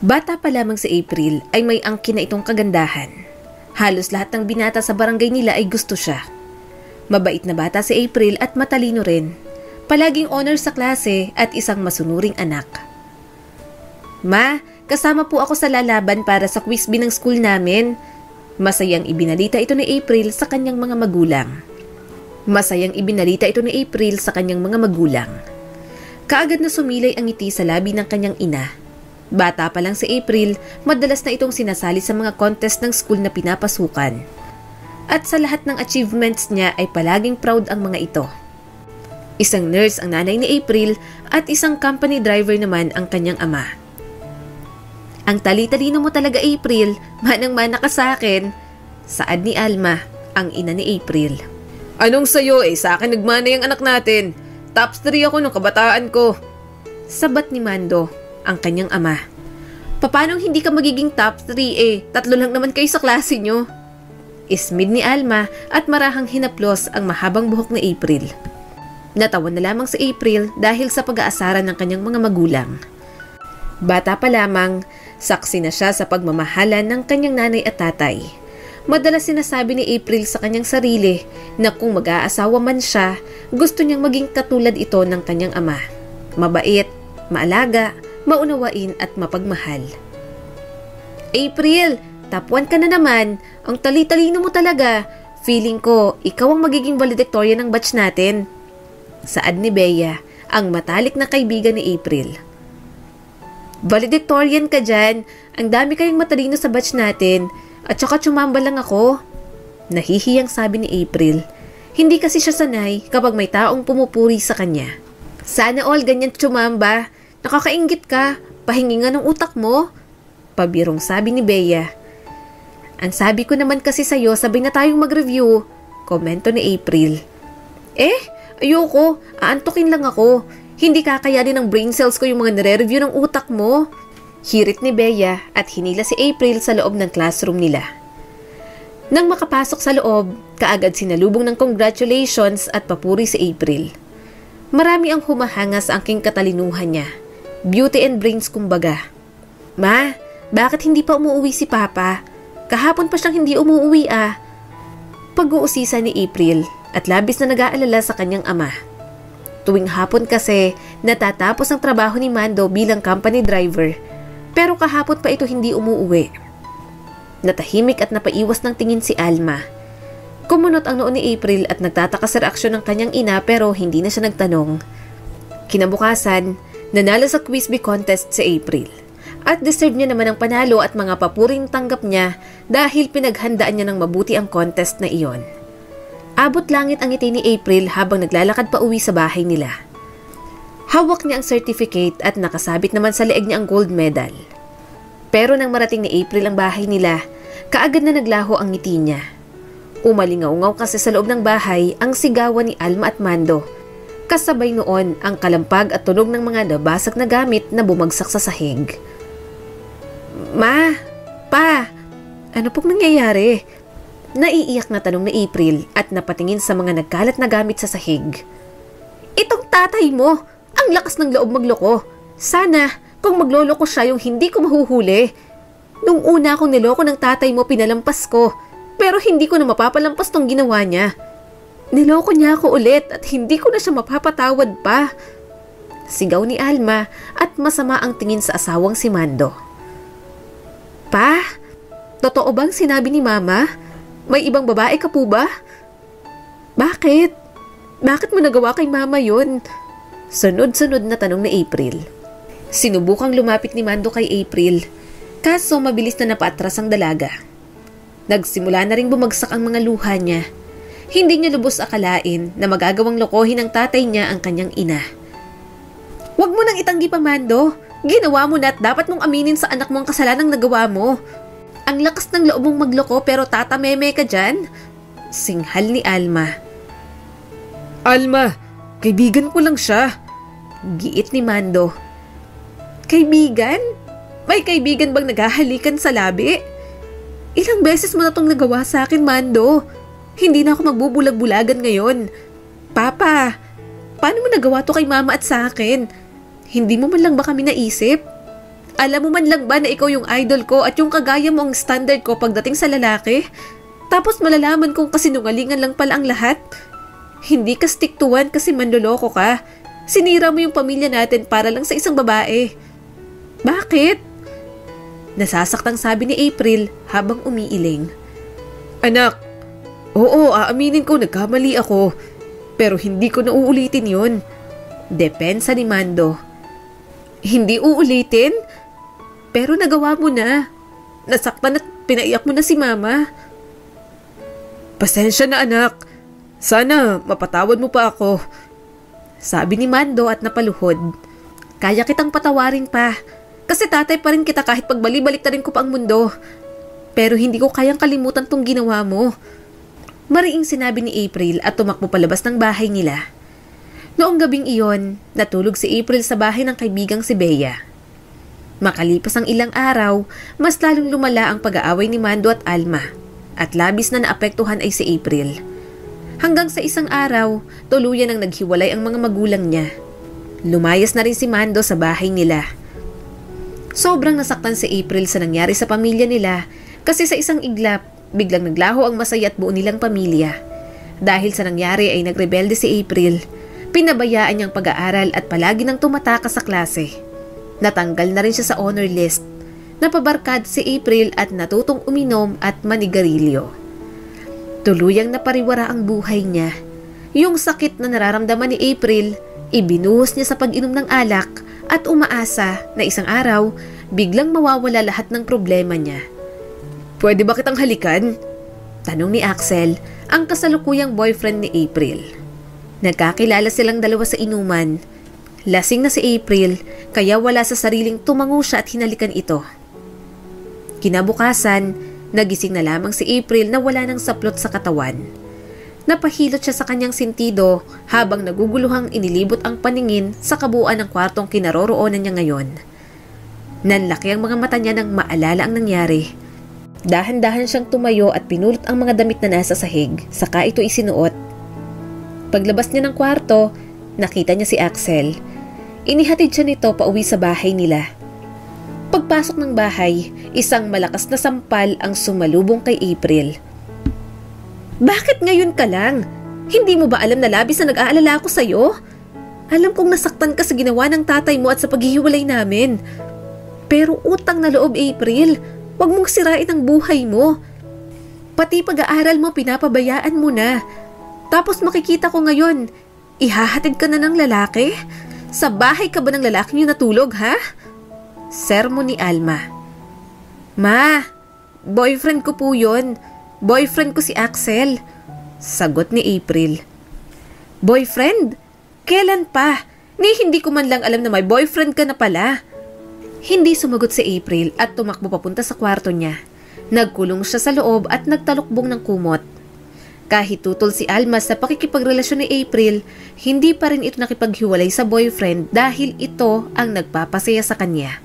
Bata pa lamang si April ay may angkin na itong kagandahan. Halos lahat ng binata sa barangay nila ay gusto siya. Mabait na bata si April at matalino rin. Palaging honor sa klase at isang masunuring anak. Ma, kasama po ako sa lalaban para sa quiz bee ng school namin. Masayang ibinalita ito ni April sa kanyang mga magulang. Kaagad na sumilay ang ngiti sa labi ng kanyang ina. Bata pa lang si April, madalas na itong sinasali sa mga contest ng school na pinapasukan. At sa lahat ng achievements niya ay palaging proud ang mga ito. Isang nurse ang nanay ni April at isang company driver naman ang kanyang ama. Ang tali-talino mo talaga, April. Manang-mana ka sa akin. Saad ni Alma, ang ina ni April. Anong sayo sa akin nagmana yung anak natin. Top 3 ako nung kabataan ko. Sabat ni Mando, ang kanyang ama. Papanong hindi ka magiging top 3 Tatlo lang naman kayo sa klase nyo. Ismid ni Alma at marahang hinaplos ang mahabang buhok ni April. Natawa na lamang si April dahil sa pag-aasaran ng kanyang mga magulang. Bata pa lamang, saksi na siya sa pagmamahalan ng kanyang nanay at tatay. Madalas sinasabi ni April sa kanyang sarili na kung mag-aasawa man siya, gusto niyang maging katulad ito ng kanyang ama. Mabait, maalaga, maunawain at mapagmahal. April, top 1 ka na naman. Ang tali-talino mo talaga. Feeling ko, ikaw ang magiging valedictorian ng batch natin. Saad ni Bea, ang matalik na kaibigan ni April. Valedictorian ka dyan. Ang dami kayong matalino sa batch natin. At saka tsumamba lang ako. Nahihiyang sabi ni April. Hindi kasi siya sanay kapag may taong pumupuri sa kanya. Sana all ganyan tsumamba. Nakakainggit ka. Pahingi nga ng utak mo. Pabirong sabi ni Bea. Ang sabi ko naman kasi sa'yo, sabay na tayong mag-review. Komento ni April. Ayoko. Aantukin lang ako. Hindi kakayanin ng brain cells ko yung mga nire-review ng utak mo. Hirit ni Bea at hinila si April sa loob ng classroom nila. Nang makapasok sa loob, kaagad sinalubong ng congratulations at papuri si April. Marami ang humahanga sa angking katalinuhan niya. Beauty and brains kumbaga. Ma, bakit hindi pa umuwi si Papa? Kahapon pa siyang hindi umuwi Pag-uusisa ni April at labis na nag-aalala sa kanyang ama. Tuwing hapon kasi, natatapos ang trabaho ni Mando bilang company driver, pero kahapon pa ito hindi umuwi. Natahimik at napaiwas ng tingin si Alma. Kumunot ang noo ni April at nagtataka sa reaksyon ng kanyang ina pero hindi na siya nagtanong. Kinabukasan, nanalo sa quiz bee contest si April. At deserve niya naman ang panalo at mga papuring tanggap niya dahil pinaghandaan niya ng mabuti ang contest na iyon. Abot langit ang ngiti ni April habang naglalakad pa uwi sa bahay nila. Hawak niya ang certificate at nakasabit naman sa leeg niya ang gold medal. Pero nang marating ni April ang bahay nila, kaagad na naglaho ang ngiti niya. Umalingaw-ngaw kasi sa loob ng bahay ang sigawan ni Alma at Mando. Kasabay noon ang kalampag at tunog ng mga nabasag na gamit na bumagsak sa sahig. Ma, Pa, ano pong nangyayari? Naiiyak na tanong ni April at napatingin sa mga nagkalat na gamit sa sahig. Itong tatay mo, ang lakas ng loob magloko. Sana, kung magloloko siya yung hindi ko mahuhuli. Nung una akong niloko ng tatay mo, pinalampas ko. Pero hindi ko na mapapalampas tong ginawa niya. Niloko niya ako ulit at hindi ko na siya mapapatawad pa. Sigaw ni Alma at masama ang tingin sa asawang si Mando. Pa, totoo bang sinabi ni Mama? May ibang babae ka po ba? Bakit? Bakit mo nagawa kay Mama yun? Sunod-sunod na tanong ni April. Sinubukang lumapit ni Mando kay April, kaso mabilis na napaatras ang dalaga. Nagsimula na ring bumagsak ang mga luha niya. Hindi niya lubos akalain na magagawang lokohin ng tatay niya ang kanyang ina. Huwag mo nang itanggi pa, Mando. Ginawa mo na at dapat mong aminin sa anak mo ang kasalanang nagawa mo. Ang lakas ng loob mong magloko pero tatameme ka dyan. Singhal ni Alma. Alma, kaibigan ko lang siya. Giit ni Mando. Kaibigan? May kaibigan bang naghahalikan sa labi? Ilang beses mo na itong nagawa sa akin, Mando. Hindi na ako magbubulag-bulagan ngayon. Papa, paano mo nagawa to kay Mama at sa akin? Hindi mo man lang ba kami naisip? Alam mo man lang ba na ikaw yung idol ko at yung kagaya mo ang standard ko pagdating sa lalaki? Tapos malalaman kong kasinungalingan lang pala ang lahat? Hindi ka stick to one kasi manloloko ka. Sinira mo yung pamilya natin para lang sa isang babae. Bakit? Nasasaktang sabi ni April habang umiiling. Anak, oo, aaminin ko nagkamali ako. Pero hindi ko na uulitin yun. Depensa ni Mando. Hindi uulitin? Pero nagawa mo na. Nasaktan at pinaiyak mo na si Mama. Pasensya na anak. Sana mapatawad mo pa ako. Sabi ni Mando at napaluhod. Kaya kitang patawarin pa. Kasi tatay pa rin kita kahit pagbali-balik na rin ko pa ang mundo. Pero hindi ko kayang kalimutan tong ginawa mo. Mariing sinabi ni April at tumakbo palabas ng bahay nila. Noong gabing iyon, natulog si April sa bahay ng kaibigang si Bea. Makalipas ang ilang araw, mas lalong lumala ang pag-aaway ni Mando at Alma. At labis na naapektuhan ay si April. Hanggang sa isang araw, tuluyan ang naghiwalay ang mga magulang niya. Lumayas na rin si Mando sa bahay nila. Sobrang nasaktan si April sa nangyari sa pamilya nila kasi sa isang iglap, biglang naglaho ang masaya at buo nilang pamilya. Dahil sa nangyari ay nagrebelde si April. Pinabayaan niyang pag-aaral at palagi nang tumatakas sa klase. Natanggal na rin siya sa honor list. Napabarkad si April at natutong uminom at manigarilyo. Tuluyang napariwara ang buhay niya. Yung sakit na nararamdaman ni April, ibinuhos niya sa pag-inom ng alak at umaasa na isang araw, biglang mawawala lahat ng problema niya. Pwede ba kitang halikan? Tanong ni Axel, ang kasalukuyang boyfriend ni April. Nagkakilala silang dalawa sa inuman. Lasing na si April, kaya wala sa sariling tumango siya at hinalikan ito. Kinabukasan, nagising na lamang si April na wala ng saplot sa katawan. Napahilot siya sa kanyang sentido habang naguguluhang inilibot ang paningin sa kabuuan ng kwartong kinaroroonan niya ngayon. Nanlaki ang mga mata niya nang maalala ang nangyari. Dahan-dahan siyang tumayo at pinulot ang mga damit na nasa sahig, saka ito isinuot. Paglabas niya ng kwarto, nakita niya si Axel. Inihatid siya nito pauwi sa bahay nila. Pagpasok ng bahay, isang malakas na sampal ang sumalubong kay April. Bakit ngayon ka lang? Hindi mo ba alam na labis na nag-aalala ako sa'yo? Alam kong nasaktan ka sa ginawa ng tatay mo at sa paghihiwalay namin. Pero utang na loob, April. Huwag mong sirain ang buhay mo. Pati pag-aaral mo, pinapabayaan mo na. Tapos makikita ko ngayon, ihahatid ka na ng lalaki? Sa bahay ka ba ng lalaki niyo natulog, ha? Sermon ni Alma. Ma, boyfriend ko po yun. Boyfriend ko si Axel. Sagot ni April. Boyfriend? Kailan pa? Hindi ko man lang alam na may boyfriend ka na pala. Hindi sumagot si April at tumakbo papunta sa kwarto niya. Nagkulong siya sa loob at nagtalukbong ng kumot. Kahit tutol si Alma sa pakikipagrelasyon ni April, hindi pa rin ito nakipaghiwalay sa boyfriend dahil ito ang nagpapasaya sa kanya.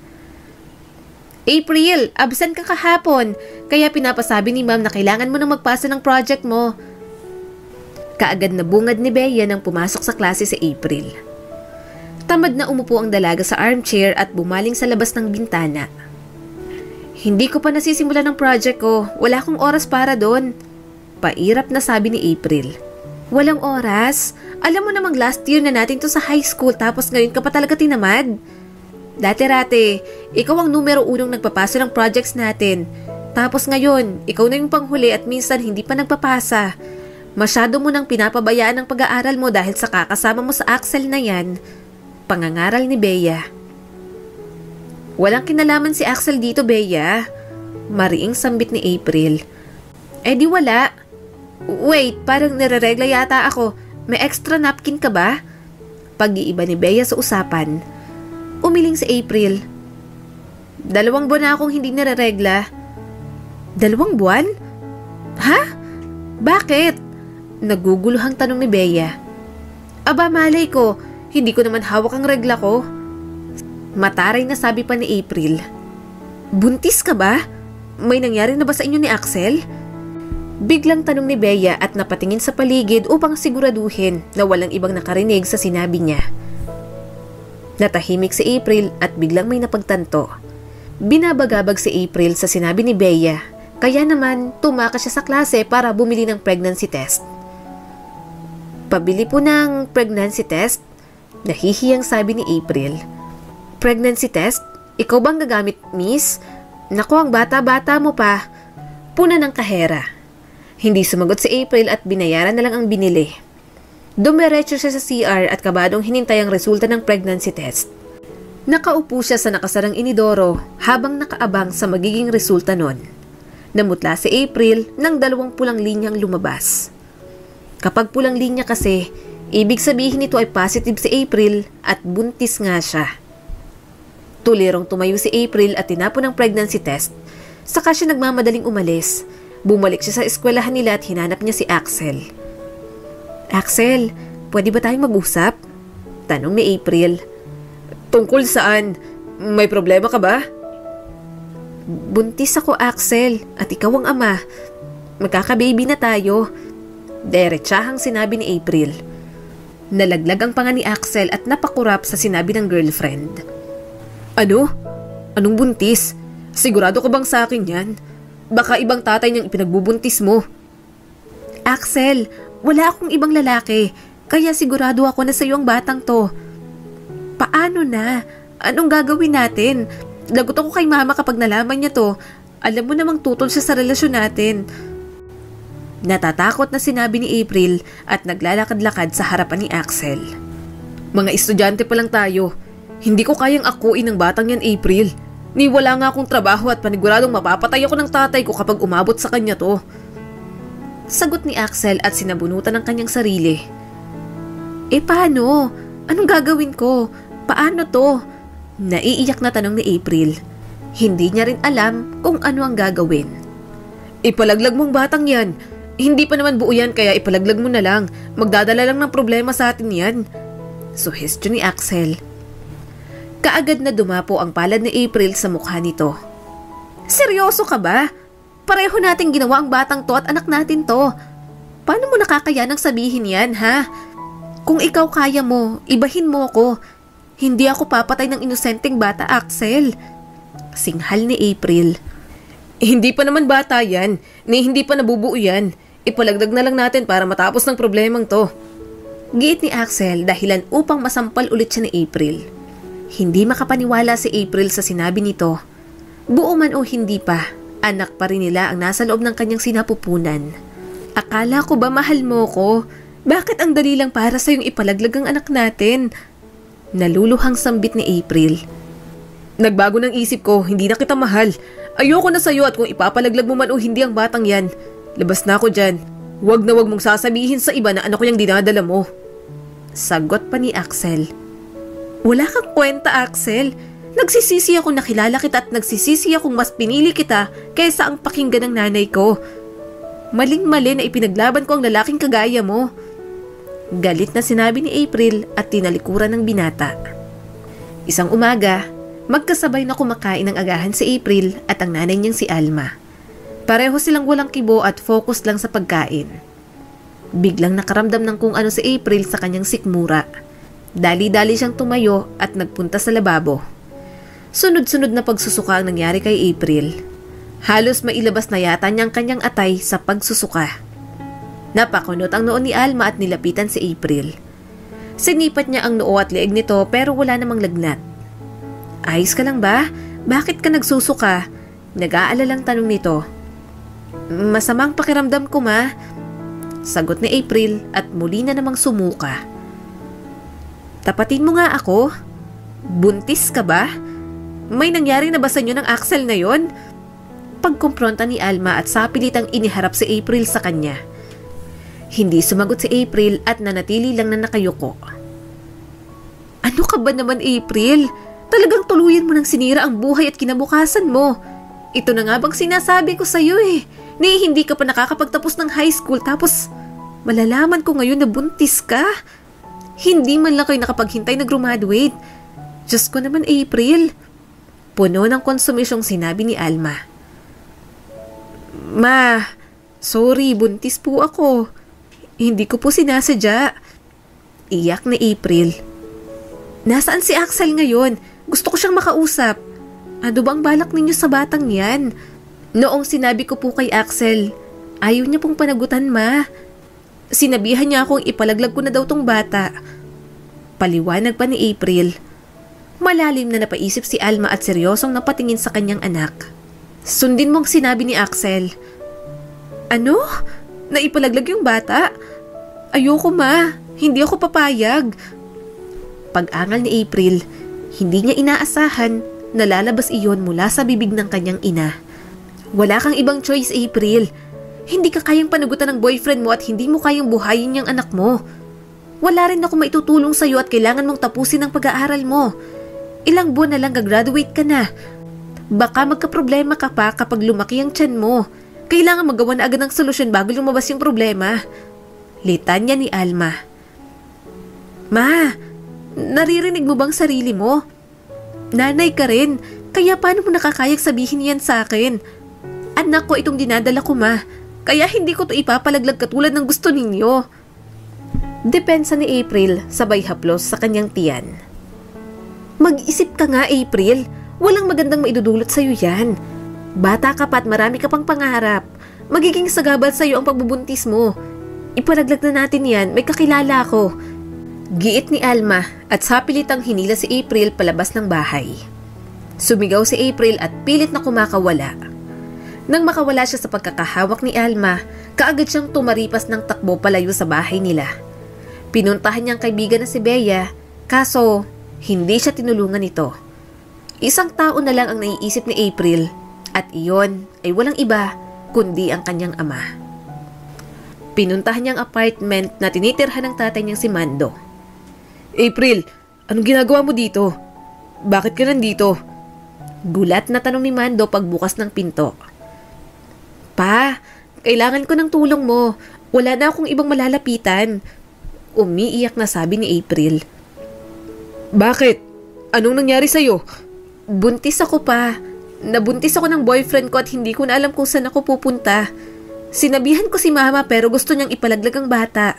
April, absent ka kahapon, kaya pinapasabi ni ma'am na kailangan mo nang magpasa ng project mo. Kaagad na bungad ni Bea nang pumasok sa klase si April. Tamad na umupo ang dalaga sa armchair at bumaling sa labas ng bintana. Hindi ko pa nasisimula ng project ko, wala akong oras para doon. Pairap na sabi ni April. Walang oras? Alam mo namang last year na natin to sa high school tapos ngayon ka pa talaga tinamad. Dati-rate, ikaw ang numero unong nagpapasa ng projects natin. Tapos ngayon, ikaw na yung panghuli at minsan hindi pa nagpapasa. Masyado mo nang pinapabayaan ang pag-aaral mo dahil sa kakasama mo sa Axel na yan. Pangangaral ni Bea. Walang kinalaman si Axel dito, Bea. Mariing sambit ni April. Eh di wala. Wait, parang nireregla yata ako. May extra napkin ka ba? Pag-iiba ni Bea sa usapan. Umiling si April. 2 buwan na akong hindi nireregla. 2 buwan? Ha? Bakit? Naguguluhang tanong ni Bea. Aba, malay ko. Hindi ko naman hawak ang regla ko. Mataray na sabi pa ni April. Buntis ka ba? May nangyari na ba sa inyo ni Axel? Biglang tanong ni Bea at napatingin sa paligid upang siguraduhin na walang ibang nakarinig sa sinabi niya. Natahimik si April at biglang may napagtanto. Binabagabag si April sa sinabi ni Bea, kaya naman tumakas siya sa klase para bumili ng pregnancy test. Pabili po ng pregnancy test? Nahihiyang sabi ni April. Pregnancy test? Ikaw bang gagamit, miss? Naku, ang bata-bata mo pa. Puna ng kahera. Hindi sumagot si April at binayaran na lang ang binili. Dumiretso siya sa CR at kabadong hinintay ang resulta ng pregnancy test. Nakaupo siya sa nakasarang inidoro habang nakaabang sa magiging resulta nun. Namutla si April nang 2 pulang linyang lumabas. Kapag pulang linya kasi, ibig sabihin nito ay positive si April at buntis nga siya. Tulirong tumayo si April at tinapon ang pregnancy test. Saka siya nagmamadaling umalis. Bumalik siya sa eskwelahan nila at hinanap niya si Axel. Axel, pwede ba tayong mag-usap? Tanong ni April. Tungkol saan? May problema ka ba? Buntis ako, Axel, at ikaw ang ama. Magkaka-baby na tayo. Derechahang sinabi ni April. Nalaglag ang panga ni Axel at napakurap sa sinabi ng girlfriend. Ano? Anong buntis? Sigurado ka bang sa akin yan? Baka ibang tatay niyang ipinagbubuntis mo. Axel, wala akong ibang lalaki, kaya sigurado ako na sa iyo ang batang to. Paano na? Anong gagawin natin? Lagot ako kay mama kapag nalaman niya to. Alam mo namang tutol siya sa relasyon natin. Natatakot na sinabi ni April at naglalakad-lakad sa harapan ni Axel. Mga estudyante pa lang tayo. Hindi ko kayang akuin ng batang yan, April. Ni wala nga akong trabaho at paniguradong mapapatay ako ng tatay ko kapag umabot sa kanya to. Sagot ni Axel at sinabunutan ng kanyang sarili. Paano? Anong gagawin ko? Paano to? Naiiyak na tanong ni April. Hindi niya rin alam kung ano ang gagawin. Ipalaglag mong batang yan. Hindi pa naman buo yan kaya ipalaglag mo na lang. Magdadala lang ng problema sa atin yan. Suhestyon ni Axel. Kaagad na dumapo ang palad ni April sa mukha nito. Seryoso ka ba? Pareho nating ginawa ang batang to at anak natin to. Paano mo nakakayanang sabihin yan, ha? Kung ikaw kaya mo, ibahin mo ako. Hindi ako papatay ng inosenteng bata, Axel. Singhal ni April. Hindi pa naman bata yan, ni hindi pa nabubuo yan. Ipalagdag na lang natin para matapos ng problemang to. Giit ni Axel dahilan upang masampal ulit siya ni April. Hindi makapaniwala si April sa sinabi nito. Buo man o hindi pa, anak pa rin nila ang nasa loob ng kanyang sinapupunan. Akala ko ba mahal mo ko? Bakit ang dali lang para sa yung ipalaglag ang anak natin? Naluluhang sambit ni April. Nagbago ng isip ko, hindi na kita mahal. Ayoko na sa'yo at kung ipapalaglag mo man o hindi ang batang yan, labas na ako dyan. Huwag na huwag mong sasabihin sa iba na anak ko yung dinadala mo. Sagot pa ni Axel. Wala kang kwenta, Axel. Nagsisisi akong nakilala kita at nagsisisi akong mas pinili kita kaysa ang pakinggan ng nanay ko. Maling-mali na ipinaglaban ko ang lalaking kagaya mo. Galit na sinabi ni April at tinalikuran ng binata. Isang umaga, magkasabay na kumakain ng agahan si April at ang nanay niyang si Alma. Pareho silang walang kibo at focus lang sa pagkain. Biglang nakaramdam ng kung ano si April sa kanyang sikmura. Dali-dali siyang tumayo at nagpunta sa lababo. Sunod-sunod na pagsusuka ang nangyari kay April. Halos mailabas na yata niyang kanyang atay sa pagsusuka. Napakunot ang noo ni Alma at nilapitan si April. Sinipat niya ang noo at leeg nito pero wala namang lagnat. Ayos ka lang ba? Bakit ka nagsusuka? Nag-aalalang tanong nito. Masamang pakiramdam ko, ma. Sagot ni April at muli na namang sumuka. Tapatin mo nga ako. Buntis ka ba? May nangyari na ba sa inyo ng Axel na yon? Pagkumpronta ni Alma at sapilitang iniharap si April sa kanya. Hindi sumagot si April at nanatili lang na nakayuko. Ano ka ba naman, April? Talagang tuluyan mo ng sinira ang buhay at kinabukasan mo. Ito na nga bang sinasabi ko sa'yo eh. Ni hindi ka pa nakakapagtapos ng high school tapos malalaman ko ngayon na buntis ka. Hindi man lang kayo nakapaghintay na graduate. Diyos ko naman, April. Puno ng konsumisyong sinabi ni Alma. Ma, sorry, buntis po ako. Hindi ko po sinasadya. Iyak ni April. Nasaan si Axel ngayon? Gusto ko siyang makausap. Ano ba ang balak ninyo sa batang yan? Noong sinabi ko po kay Axel, ayaw niya pong panagutan, ma. Sinabihan niya akong ipalaglag ko na daw tong bata. Paliwanag pa ni April. Malalim na napaisip si Alma at seryosong napatingin sa kanyang anak. Sundin mong sinabi ni Axel. Ano? Naipalaglag yung bata? Ayoko, ma. Hindi ako papayag. Pag-angal ni April, hindi niya inaasahan na lalabas iyon mula sa bibig ng kanyang ina. Wala kang ibang choice, April. Hindi ka kayang panagutan ng boyfriend mo at hindi mo kayang buhayin yung anak mo. Wala rin ako maitutulong sa'yo at kailangan mong tapusin ang pag-aaral mo. Ilang buwan na lang gagraduate ka na. Baka magka-problema ka pa kapag lumaki ang tiyan mo. Kailangan magawa na agad ng solusyon bago lumabas yung problema. Litanya ni Alma. Ma, naririnig mo bang sarili mo? Nanay ka rin, kaya paano mo nakakayag sabihin yan sa akin? Anak ko itong dinadala ko, ma. Kaya hindi ko to ipapalaglag katulad ng gusto ninyo. Depensa ni April sabay haplos sa kanyang tiyan. Mag-isip ka nga, April. Walang magandang maidudulot sa'yo yan. Bata ka pa at marami ka pang pangarap. Magiging sagabal sa'yo ang pagbubuntis mo. Ipalaglag na natin yan, may kakilala ako. Giit ni Alma at sapilitang hinila si April palabas ng bahay. Sumigaw si April at pilit na kumakawala. Nang makawala siya sa pagkakahawak ni Alma, kaagad siyang tumaripas ng takbo palayo sa bahay nila. Pinuntahan niyang kaibigan na si Bea, kaso hindi siya tinulungan nito. Isang tao na lang ang naiisip ni April at iyon ay walang iba kundi ang kanyang ama. Pinuntahan niyang apartment na tinitirhan ng tatay niyang si Mando. April, anong ginagawa mo dito? Bakit ka nandito? Gulat na tanong ni Mando pagbukas ng pinto. Pa, kailangan ko ng tulong mo. Wala na akong ibang malalapitan. Umiiyak na sabi ni April. Bakit? Anong nangyari sa'yo? Buntis ako, pa. Nabuntis ako ng boyfriend ko at hindi ko na alam kung saan ako pupunta. Sinabihan ko si mama pero gusto niyang ipalaglag ang bata.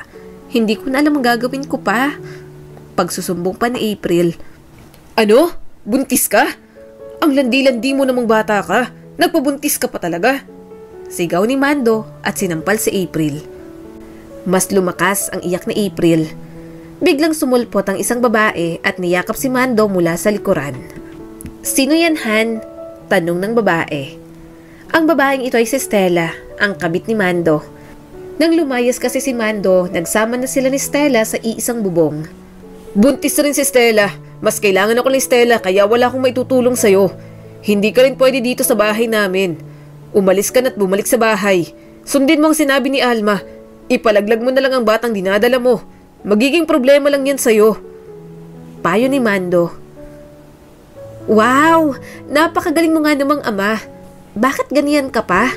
Hindi ko na alam ang gagawin ko, pa. Pagsusumbong pa ni April. Ano? Buntis ka? Ang landi-landi mo namang bata ka. Nagpabuntis ka pa talaga. Sigaw ni Mando at sinampal si April. Mas lumakas ang iyak ni April. Biglang sumulpot ang isang babae at niyakap si Mando mula sa likuran. Sino yan, Han? Tanong ng babae. Ang babaeng ito ay si Stella, ang kabit ni Mando. Nang lumayas kasi si Mando, nagsama na sila ni Stella sa iisang bubong. Buntis rin si Stella. Mas kailangan ako ni Stella kaya wala akong maitutulong sa'yo. Hindi ka rin pwede dito sa bahay namin. Umalis ka na't bumalik sa bahay. Sundin mo ang sinabi ni Alma. Ipalaglag mo na lang ang batang dinadala mo. Magiging problema lang yan sa'yo. Payo ni Mando. Wow! Napakagaling mo nga namang ama. Bakit ganyan ka pa?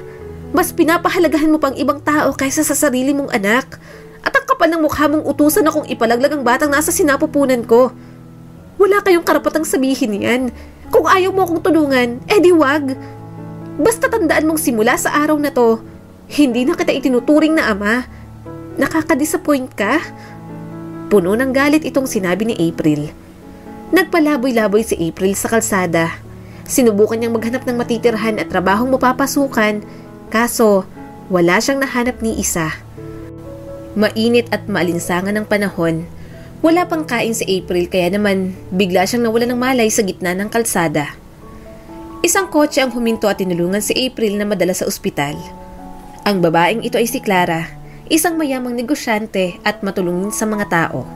Mas pinapahalagahan mo pang ibang tao kaysa sa sarili mong anak. At ang kapal ng mukha mong utusan akong ipalaglag ang batang nasa sinapupunan ko. Wala kayong karapatang sabihin yan. Kung ayaw mo akong tulungan, edi wag. Basta tandaan mong simula sa araw na to, hindi na kita itinuturing na ama. Nakaka-disappoint ka? Puno ng galit itong sinabi ni April. Nagpalaboy-laboy si April sa kalsada. Sinubukan niyang maghanap ng matitirhan at trabahong mapapasukan, kaso wala siyang nahanap ni isa. Mainit at maalinsangan ng panahon. Wala pang kain si April kaya naman bigla siyang nawala ng malay sa gitna ng kalsada. Isang kotse ang huminto at tinulungan si April na madala sa ospital. Ang babaeng ito ay si Clara, isang mayamang negosyante at matulungin sa mga tao.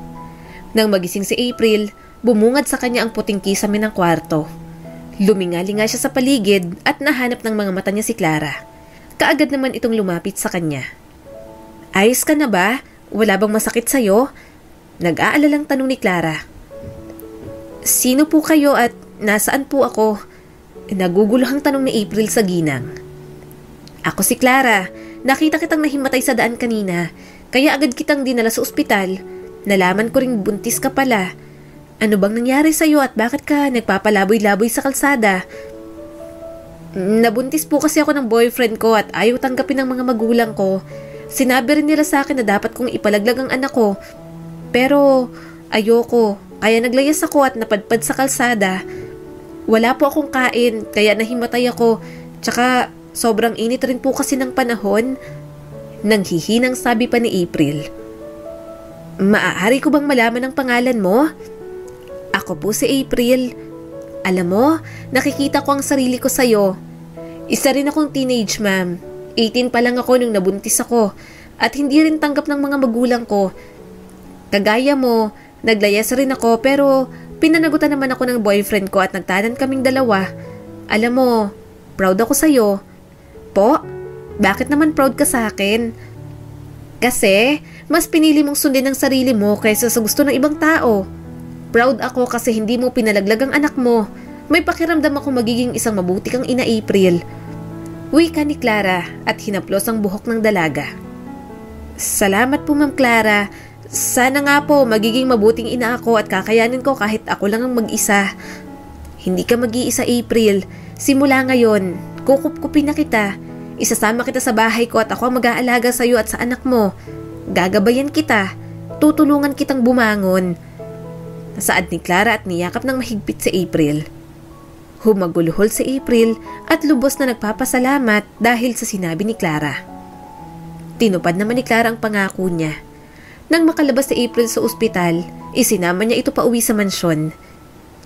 Nang magising si April, bumungad sa kanya ang puting kisame ng kwarto. Lumingalinga siya sa paligid at nahanap ng mga mata niya si Clara. Kaagad naman itong lumapit sa kanya. Ayos ka na ba? Wala bang masakit sa'yo? Nag-aalalang tanong ni Clara. Sino po kayo at nasaan po ako? Naguguluhang tanong ni April sa ginang. Ako si Clara. Nakita kitang nahimatay sa daan kanina, kaya agad kitang dinala sa ospital. Nalaman ko ring buntis ka pala. Ano bang nangyari sa'yo at bakit ka nagpapalaboy-laboy sa kalsada? Nabuntis po kasi ako ng boyfriend ko at ayaw tanggapin ng mga magulang ko. Sinabi rin nila sa akin na dapat kong ipalaglag ang anak ko. Pero ayoko, kaya naglayas ako at napadpad sa kalsada. Wala po akong kain, kaya nahimatay ako. Tsaka, sobrang init rin po kasi ng panahon. Nanghihinang sabi pa ni April. Maaari ko bang malaman ang pangalan mo? Ako po si April. Alam mo, nakikita ko ang sarili ko sa'yo. Isa rin akong teenage ma'am. 18 pa lang ako nung nabuntis ako at hindi rin tanggap ng mga magulang ko. Kagaya mo, naglayas rin ako pero pinanagutan naman ako ng boyfriend ko at nagtanan kaming dalawa. Alam mo, proud ako sa'yo. Po? Bakit naman proud ka sa akin? Kasi, mas pinili mong sundin ang sarili mo kaysa sa gusto ng ibang tao. Proud ako kasi hindi mo pinalaglag ang anak mo. May pakiramdam ako magiging isang mabuti kang ina, April. Wika ni Clara at hinaplos ang buhok ng dalaga. Salamat po, Ma'am Clara. Sana nga po magiging mabuting ina ako at kakayanin ko kahit ako lang ang mag-isa. Hindi ka mag-iisa, April. Simula ngayon, kukupkupin na kita. Isasama kita sa bahay ko at ako ang mag-aalaga sa iyo at sa anak mo. Gagabayan kita. Tutulungan kitang bumangon. Nasaad ni Clara at niyakap ng mahigpit si April. Humaguluhol si April at lubos na nagpapasalamat dahil sa sinabi ni Clara. Tinupad naman ni Clara ang pangako niya. Nang makalabas si April sa ospital, isinama niya ito pauwi sa mansyon.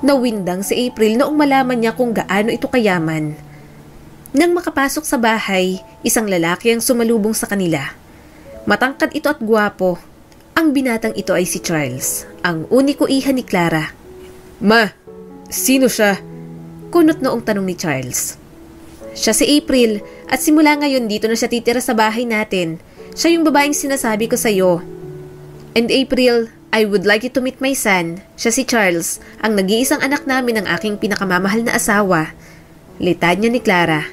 Nawindang si April noong malaman niya kung gaano ito kayaman. Nang makapasok sa bahay, isang lalaki ang sumalubong sa kanila. Matangkad ito at gwapo. Ang binatang ito ay si Charles, ang uniko iha ni Clara. Ma, sino siya? Kunot noong tanong ni Charles. Siya si April at simula ngayon dito na siya titira sa bahay natin. Siya yung babaeng sinasabi ko sa'yo. And April, I would like you to meet my son. Siya si Charles, ang nag-iisang anak namin ng aking pinakamamahal na asawa. Litad niya ni Clara.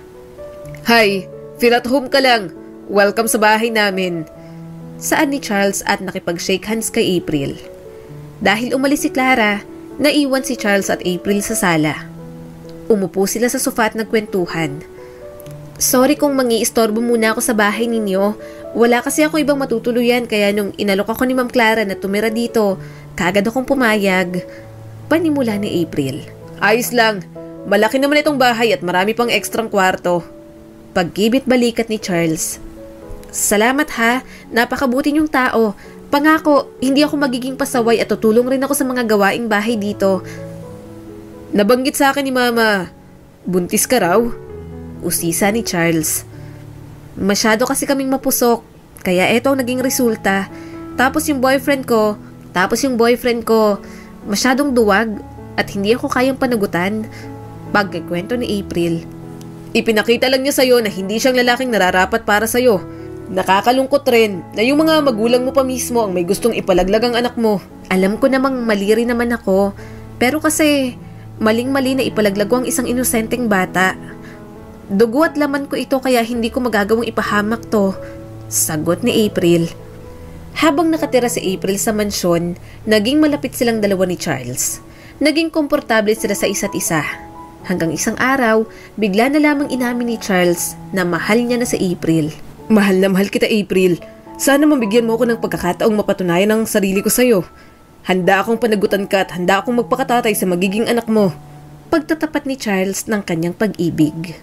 Hi, feel at home ka lang. Welcome sa bahay namin. Saan ni Charles at nakipag-shake hands kay April. Dahil umalis si Clara, naiwan si Charles at April sa sala. Umupo sila sa sofa at nagkwentuhan. Sorry kung mangi-istorbo muna ako sa bahay ninyo. Wala kasi ako ibang matutuluyan kaya nung inalok ako ni Ma'am Clara na tumira dito, kagad akong pumayag. Panimula ni April. Ayos lang. Malaki naman itong bahay at marami pang ekstrang kwarto. Pagkibit balikat ni Charles. Salamat ha, napakabuti niyong tao. Pangako, hindi ako magiging pasaway at tutulong rin ako sa mga gawaing bahay dito. Nabanggit sa akin ni Mama, buntis ka raw? Usisa ni Charles. Masyado kasi kaming mapusok, kaya eto ang naging resulta. Tapos yung boyfriend ko, masyadong duwag at hindi ako kayang panagutan. Pagkikwento ni April. Ipinakita lang niya sa'yo na hindi siyang lalaking nararapat para sa'yo. Nakakalungkot rin na yung mga magulang mo pa mismo ang may gustong ipalaglag ang anak mo. Alam ko namang mali rin naman ako, pero kasi maling-mali na ipalaglag ko ang isang inosenteng bata. Dugo at laman ko ito kaya hindi ko magagawang ipahamak to, sagot ni April. Habang nakatira si April sa mansyon, naging malapit silang dalawa ni Charles. Naging komportable sila sa isa't isa. Hanggang isang araw, bigla na lamang inamin ni Charles na mahal niya na si April. Mahal na mahal kita, April. Sana mabigyan mo ako ng pagkakataong mapatunayan ang sarili ko sa'yo. Handa akong panagutan ka at handa akong magpakatatay sa magiging anak mo. Pagtatapat ni Charles ng kanyang pag-ibig.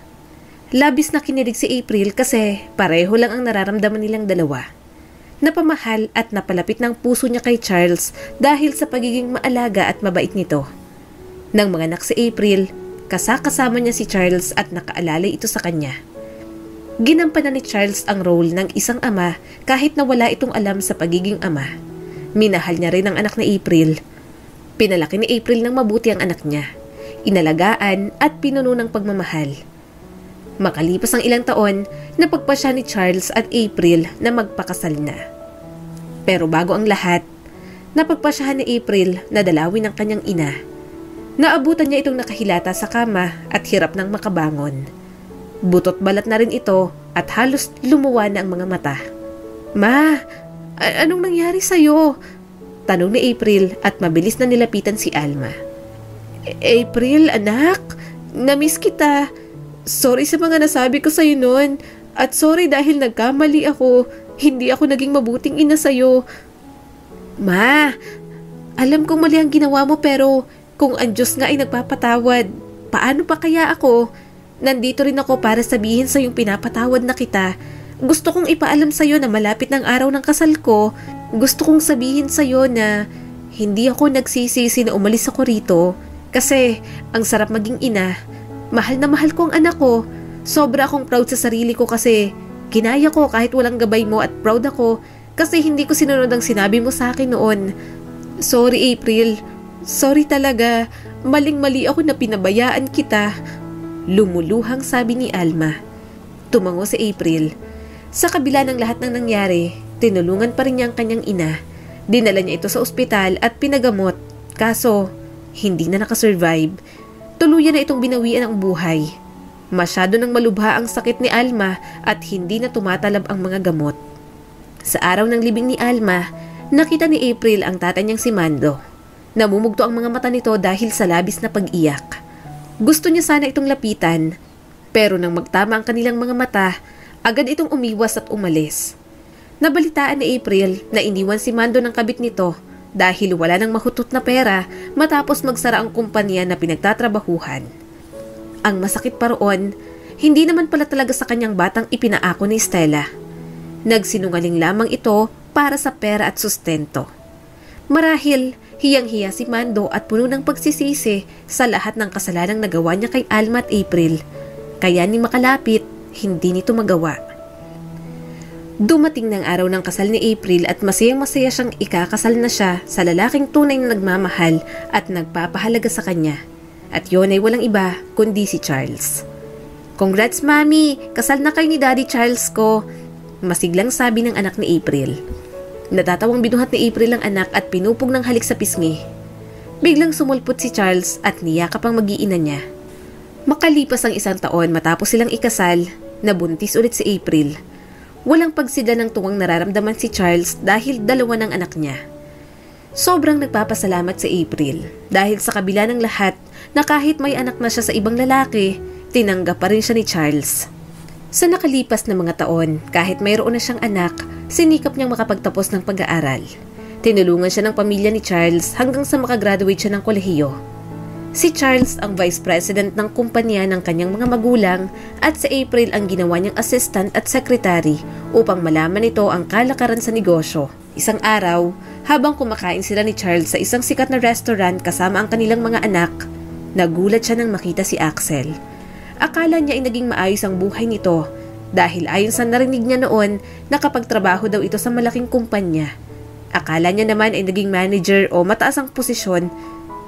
Labis na kinilig si April kasi pareho lang ang nararamdaman nilang dalawa. Napamahal at napalapit ng puso niya kay Charles dahil sa pagiging maalaga at mabait nito. Nang manganak si April, kasama niya si Charles at nakaalalay ito sa kanya. Ginampanan ni Charles ang role ng isang ama kahit na wala itong alam sa pagiging ama. Minahal niya rin ang anak na April. Pinalaki ni April ng mabuti ang anak niya. Inalagaan at pinuno ng pagmamahal. Makalipas ang ilang taon, napagpasya ni Charles at April na magpakasal na. Pero bago ang lahat, napagpasyahan ni April na dalawin ang kanyang ina. Naabutan niya itong nakahilata sa kama at hirap ng makabangon. Butot balat na rin ito at halos lumuwa na ang mga mata. Ma, anong nangyari sa'yo? Tanong ni April at mabilis na nilapitan si Alma. April, anak, namiss kita. Sorry sa mga nasabi ko sa'yo noon at sorry dahil nagkamali ako. Hindi ako naging mabuting ina sa'yo. Ma, alam kong mali ang ginawa mo pero kung ang Diyos nga ay nagpapatawad, paano pa kaya ako? Nandito rin ako para sabihin sa yung pinapatawad na kita. Gusto kong ipaalam sa'yo na malapit ng araw ng kasal ko. Gusto kong sabihin sa'yo na hindi ako nagsisisi na umalis ako rito. Kasi ang sarap maging ina. Mahal na mahal ko ang anak ko. Sobra akong proud sa sarili ko kasi kinaya ko kahit walang gabay mo at proud ako kasi hindi ko sinunod ang sinabi mo sa akin noon. Sorry April. Sorry talaga. Maling-mali ako na pinabayaan kita. Lumuluhang sabi ni Alma. Tumango si April. Sa kabila ng lahat ng nangyari, tinulungan pa rin niya ang kanyang ina. Dinala niya ito sa ospital at pinagamot. Kaso, hindi na nakasurvive. Tuluyan na itong binawian ang buhay. Masyado nang malubha ang sakit ni Alma at hindi na tumatalab ang mga gamot. Sa araw ng libing ni Alma, nakita ni April ang tatay niyang si Mando. Namumugto ang mga mata nito dahil sa labis na pag-iyak. Gusto niya sana itong lapitan, pero nang magtama ang kanilang mga mata, agad itong umiwas at umalis. Nabalitaan ni April na iniwan si Mando ng kabit nito dahil wala nang mahutot na pera matapos magsara ang kumpanya na pinagtatrabahuhan. Ang masakit pa roon, hindi naman pala talaga sa kanyang batang ipinaako ni Stella. Nagsinungaling lamang ito para sa pera at sustento. Marahil, hiyang-hiya si Mando at puno ng pagsisisi sa lahat ng kasalanang nagawa niya kay Alma at April. Kaya ni makalapit, hindi nito magawa. Dumating ng araw ng kasal ni April at masayang-masaya siyang ikakasal na siya sa lalaking tunay na nagmamahal at nagpapahalaga sa kanya. At yun ay walang iba kundi si Charles. Congrats Mami! Kasal na kayo ni Daddy Charles ko! Masiglang sabi ng anak ni April. Natatawang binuhat ni April ang anak at pinupog ng halik sa pisngi. Biglang sumulpot si Charles at niyakap ang mag-iina niya. Makalipas ang 1 taon matapos silang ikasal, nabuntis ulit si April. Walang pagsidla ng tuwang nararamdaman si Charles dahil 2 ng anak niya. Sobrang nagpapasalamat si April dahil sa kabila ng lahat na kahit may anak na siya sa ibang lalaki, tinanggap pa rin siya ni Charles. Sa nakalipas na mga taon, kahit mayroon na siyang anak, sinikap niyang makapagtapos ng pag-aaral. Tinulungan siya ng pamilya ni Charles hanggang sa makagraduate siya ng kolehiyo. Si Charles ang vice president ng kumpanya ng kanyang mga magulang at si April ang ginawa niyang assistant at secretary upang malaman nito ang kalakaran sa negosyo. Isang araw, habang kumakain sila ni Charles sa isang sikat na restaurant kasama ang kanilang mga anak, nagulat siya nang makita si Axel. Akala niya ay naging maayos ang buhay nito dahil ayon sa narinig niya noon, nakapagtrabaho daw ito sa malaking kumpanya. Akala niya naman ay naging manager o mataas ang posisyon,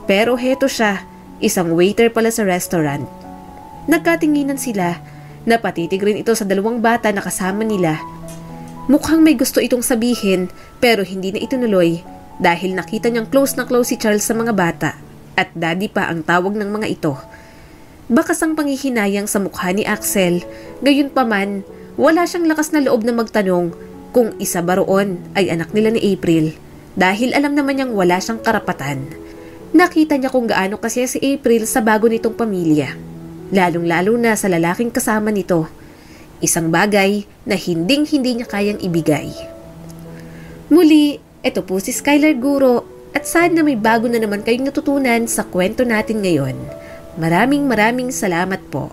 pero heto siya, isang waiter pala sa restaurant. Nagkatinginan sila, napatitig rin ito sa 2 bata na kasama nila. Mukhang may gusto itong sabihin pero hindi na itinuloy dahil nakita niyang close na close si Charles sa mga bata at daddy pa ang tawag ng mga ito. Bakas ang panghihinayang sa mukha ni Axel, gayunpaman wala siyang lakas na loob na magtanong kung isa ba roon ay anak nila ni April dahil alam naman niyang wala siyang karapatan. Nakita niya kung gaano kasi si April sa bago nitong pamilya, lalong-lalo na sa lalaking kasama nito. Isang bagay na hinding-hindi niya kayang ibigay. Muli, ito po si Skylar Guro at sana may bago na naman kayong natutunan sa kwento natin ngayon. Maraming salamat po.